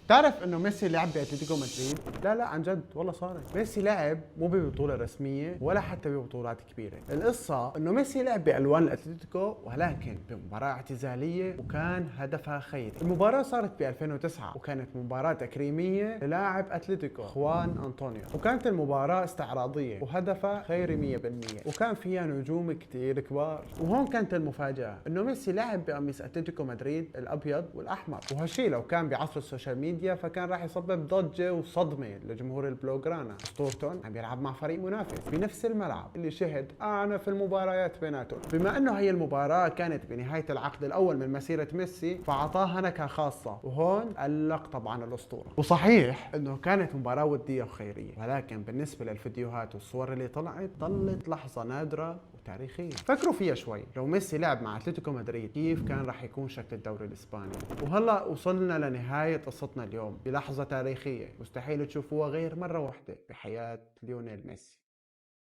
تعرف انه ميسي لعب باتلتيكو مدريد؟ لا عن جد والله صارت. ميسي لعب مو ببطولة رسمية ولا حتى ببطولات كبيرة. القصة انه ميسي لعب بالوان الاتلتيكو ولكن بمباراة اعتزالية وكان هدفها خيري. المباراة صارت ب 2009 وكانت مباراة تكريمية للاعب اتلتيكو خوان انطونيو، وكانت المباراة استعراضية وهدفها خيري 100%، وكان فيها نجوم كتير كبار. وهون كانت المفاجأة انه ميسي لعب بقميص اتلتيكو مدريد الابيض والاحمر، وهالشي لو كان بعصر السوشيال ميديا فكان راح يسبب ضجة وصدمة لجمهور البلوغرانا. اسطورتون عم يلعب مع فريق منافس بنفس الملعب اللي شهد اعنف المباريات بيناتهم. بما انه هي المباراة كانت بنهاية العقد الاول من مسيرة ميسي فاعطاها نكهة خاصة، وهون علق طبعا الاسطورة. وصحيح انه كانت مباراة ودية وخيرية، ولكن بالنسبة للفيديوهات والصور اللي طلعت ضلت لحظة نادرة وتاريخية. فكروا فيها شوي، لو ميسي لعب مع اتلتيكو مدريد كيف كان راح يكون شكل الدوري الاسباني؟ وهلا وصلنا لنهاية قصتنا اليوم بلحظة تاريخية مستحيل تشوفوها غير مرة واحدة بحياة ليونيل ميسي.